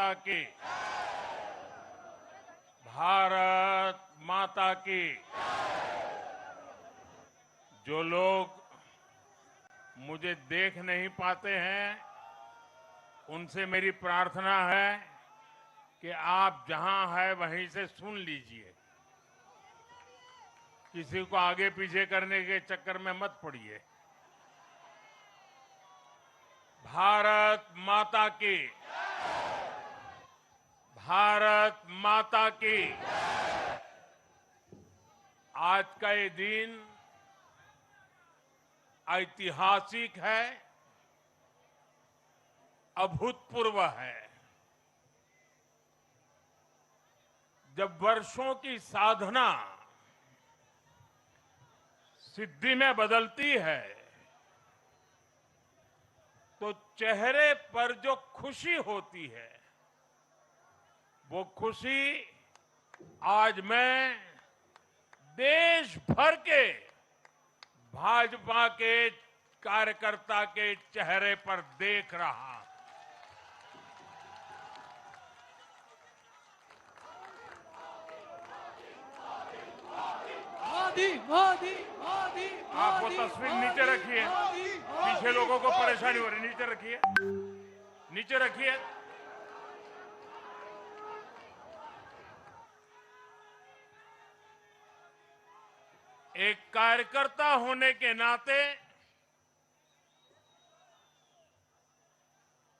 माता की, भारत माता की। जो लोग मुझे देख नहीं पाते हैं, उनसे मेरी प्रार्थना है कि आप जहां हैं वहीं से सुन लीजिए। किसी को आगे पीछे करने के चक्कर में मत पड़िए। भारत माता की, भारत माता की। आज का ये दिन ऐतिहासिक है, अभूतपूर्व है। जब वर्षों की साधना सिद्धि में बदलती है, तो चेहरे पर जो खुशी होती है, वो खुशी आज मैं देश भर के भाजपा के कार्यकर्ता के चेहरे पर देख रहा हूं। मोदी मोदी मोदी। आप वो तस्वीर नीचे रखिए, पीछे लोगों को परेशानी हो रही, नीचे रखिए, नीचे रखिए। एक कार्यकर्ता होने के नाते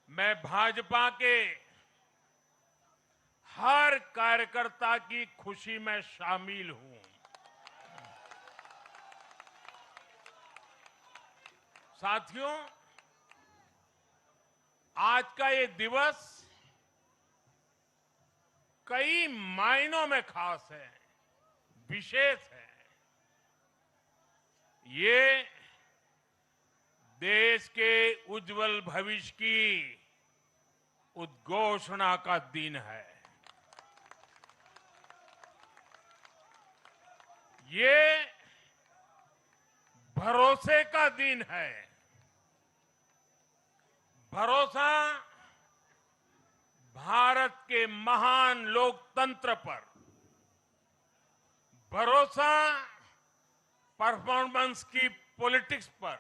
मैं भाजपा के हर कार्यकर्ता की खुशी में शामिल हूं। साथियों, आज का ये दिवस कई मायनों में खास है, विशेष है। ये देश के उज्जवल भविष्य की उद्घोषणा का दिन है। ये भरोसे का दिन है। भरोसा भारत के महान लोकतंत्र पर, भरोसा परफॉर्मेंस की पॉलिटिक्स पर,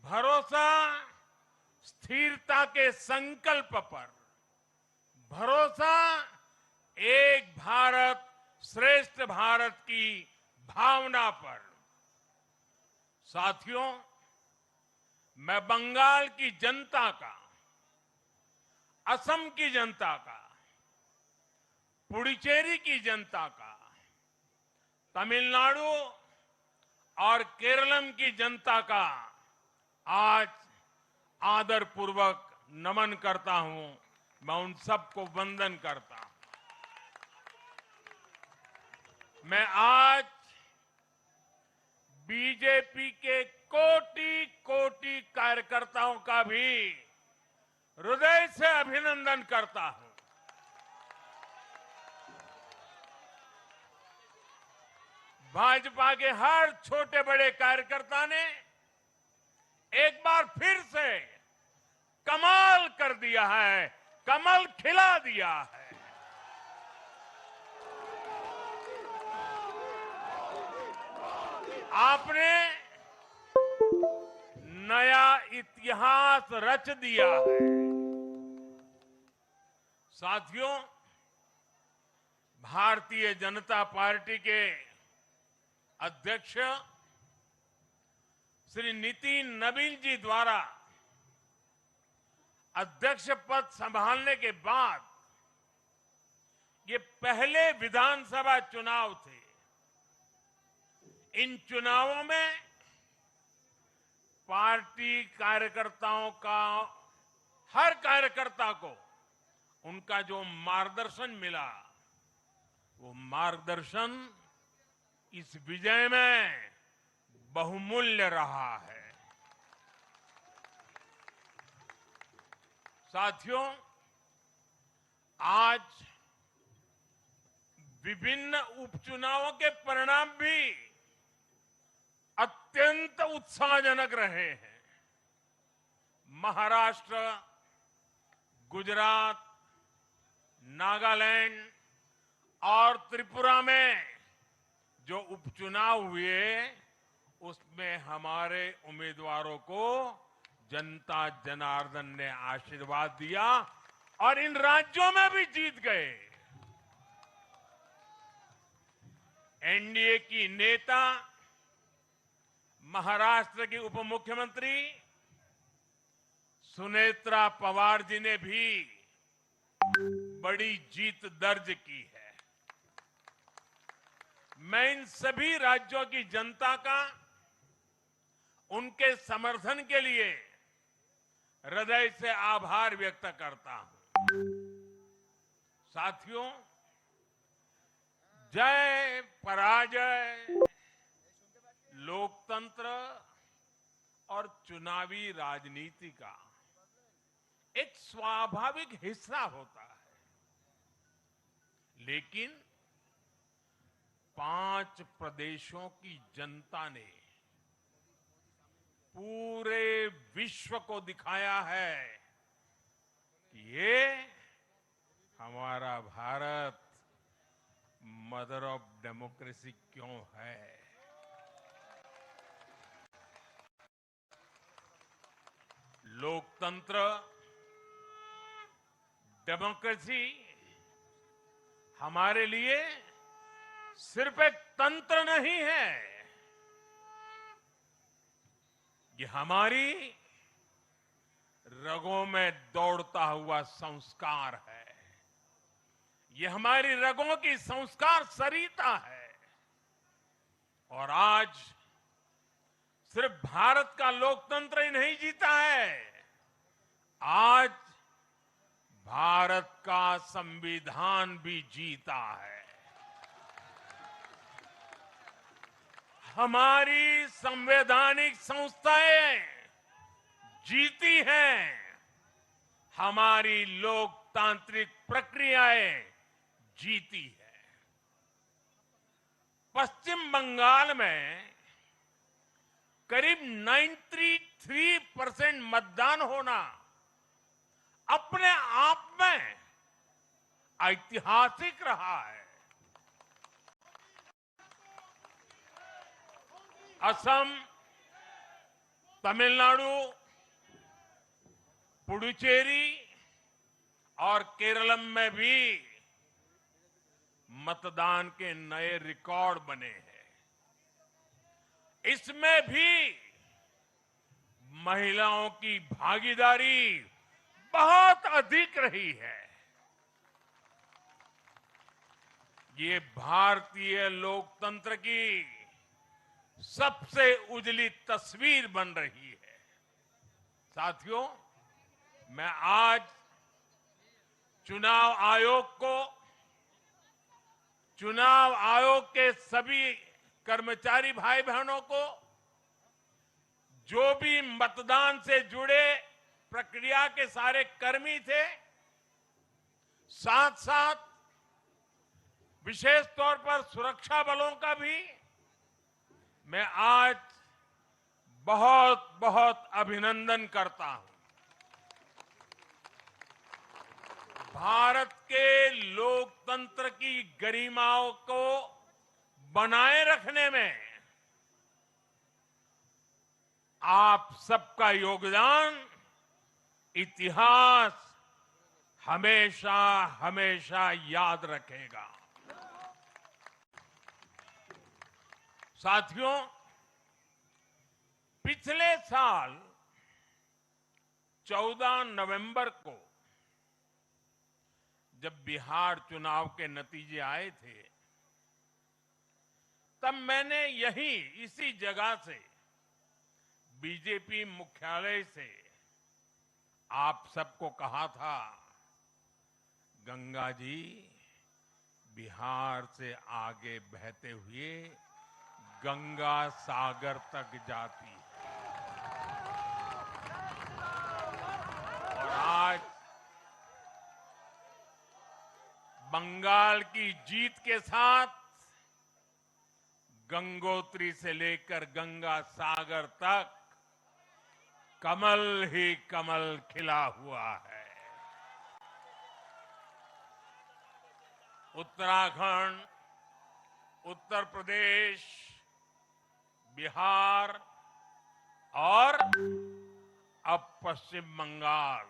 भरोसा स्थिरता के संकल्प पर, भरोसा एक भारत श्रेष्ठ भारत की भावना पर। साथियों, मैं बंगाल की जनता का, असम की जनता का, पुडुचेरी की जनता का, तमिलनाडु और केरलम की जनता का आज आदरपूर्वक नमन करता हूं। मैं उन सबको वंदन करता हूं। मैं आज बीजेपी के कोटि कोटि कार्यकर्ताओं का भी हृदय से अभिनंदन करता हूं। भाजपा के हर छोटे बड़े कार्यकर्ता ने एक बार फिर से कमाल कर दिया है, कमल खिला दिया है। आपने नया इतिहास रच दिया है। साथियों, भारतीय जनता पार्टी के अध्यक्ष श्री नितिन नवीन जी द्वारा अध्यक्ष पद संभालने के बाद ये पहले विधानसभा चुनाव थे। इन चुनावों में पार्टी कार्यकर्ताओं का, हर कार्यकर्ता को उनका जो मार्गदर्शन मिला, वो मार्गदर्शन इस विजय में बहुमूल्य रहा है। साथियों, आज विभिन्न उपचुनावों के परिणाम भी अत्यंत उत्साहजनक रहे हैं। महाराष्ट्र, गुजरात, नागालैंड और त्रिपुरा में जो उपचुनाव हुए उसमें हमारे उम्मीदवारों को जनता जनार्दन ने आशीर्वाद दिया और इन राज्यों में भी जीत गए। एनडीए की नेता महाराष्ट्र की उप मुख्यमंत्री सुनेत्रा पवार जी ने भी बड़ी जीत दर्ज की है। मैं इन सभी राज्यों की जनता का उनके समर्थन के लिए हृदय से आभार व्यक्त करता हूं। साथियों, जय पराजय लोकतंत्र और चुनावी राजनीति का एक स्वाभाविक हिस्सा होता है, लेकिन 5 प्रदेशों की जनता ने पूरे विश्व को दिखाया है कि ये हमारा भारत मदर ऑफ डेमोक्रेसी क्यों है। लोकतंत्र, डेमोक्रेसी हमारे लिए सिर्फ एक तंत्र नहीं है, ये हमारी रगों में दौड़ता हुआ संस्कार है। ये हमारी रगों की संस्कार सरिता है। और आज सिर्फ भारत का लोकतंत्र ही नहीं जीता है, आज भारत का संविधान भी जीता है। हमारी संवैधानिक संस्थाएं जीती हैं, हमारी लोकतांत्रिक प्रक्रियाएं जीती है। पश्चिम बंगाल में करीब 93% मतदान होना अपने आप में ऐतिहासिक रहा है। असम, तमिलनाडु, पुडुचेरी और केरलम में भी मतदान के नए रिकॉर्ड बने हैं। इसमें भी महिलाओं की भागीदारी बहुत अधिक रही है। ये भारतीय लोकतंत्र की सबसे उजली तस्वीर बन रही है। साथियों, मैं आज चुनाव आयोग के सभी कर्मचारी भाई बहनों को, जो भी मतदान से जुड़े प्रक्रिया के सारे कर्मी थे, साथ साथ विशेष तौर पर सुरक्षा बलों का भी मैं आज बहुत बहुत अभिनंदन करता हूं। भारत के लोकतंत्र की गरिमाओं को बनाए रखने में आप सबका योगदान इतिहास हमेशा हमेशा याद रखेगा। साथियों, पिछले साल 14 नवंबर को जब बिहार चुनाव के नतीजे आए थे, तब मैंने इसी जगह से बीजेपी मुख्यालय से आप सबको कहा था, गंगा जी बिहार से आगे बहते हुए गंगा सागर तक जाती है। और आज बंगाल की जीत के साथ गंगोत्री से लेकर गंगा सागर तक कमल ही कमल खिला हुआ है। उत्तराखंड, उत्तर प्रदेश, बिहार और अब पश्चिम बंगाल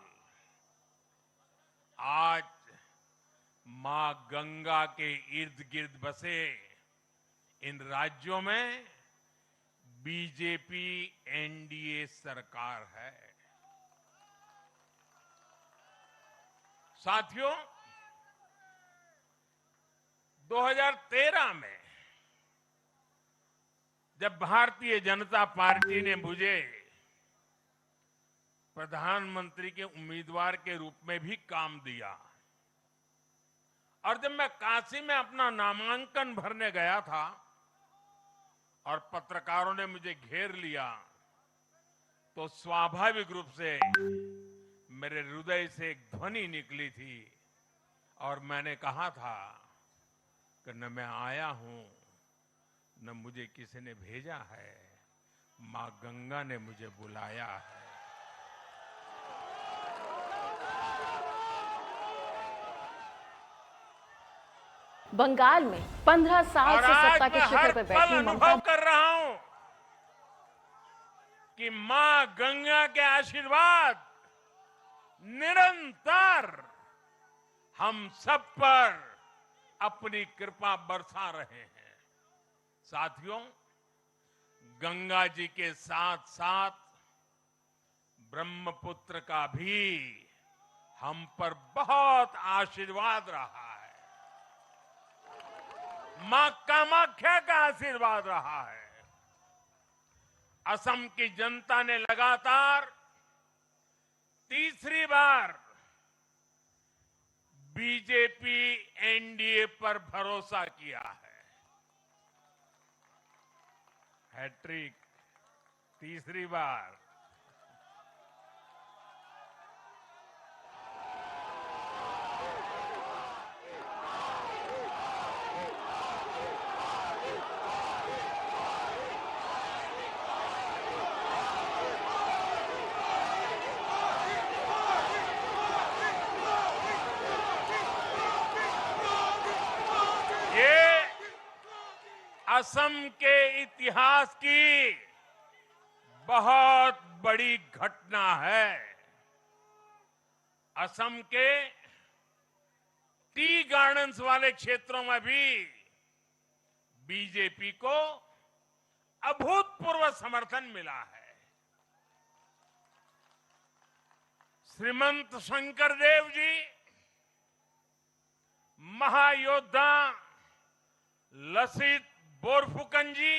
आज मां गंगा के इर्द गिर्द बसे इन राज्यों में बीजेपी एनडीए सरकार है। साथियों, 2013 में जब भारतीय जनता पार्टी ने मुझे प्रधानमंत्री के उम्मीदवार के रूप में भी काम दिया और जब मैं काशी में अपना नामांकन भरने गया था और पत्रकारों ने मुझे घेर लिया तो स्वाभाविक रूप से मेरे हृदय से एक ध्वनि निकली थी और मैंने कहा था कि न मैं आया हूं न मुझे किसी ने भेजा है, मां गंगा ने मुझे बुलाया है। बंगाल में 15 साल और से आज सत्ता के मैं शिखर हर पर पल बैठी अनुभव ममता कर रहा हूं कि मां गंगा के आशीर्वाद निरंतर हम सब पर अपनी कृपा बरसा रहे हैं। साथियों, गंगा जी के साथ साथ ब्रह्मपुत्र का भी हम पर बहुत आशीर्वाद रहा है। मां कामाख्या का आशीर्वाद रहा है। असम की जनता ने लगातार तीसरी बार बीजेपी एनडीए पर भरोसा किया है। हैट्रिक, तीसरी बार। ये असम के इतिहास की बहुत बड़ी घटना है। असम के टी गार्डन्स वाले क्षेत्रों में भी बीजेपी को अभूतपूर्व समर्थन मिला है। श्रीमंत शंकरदेव जी, महायोद्धा लसित बोरफुकन जी,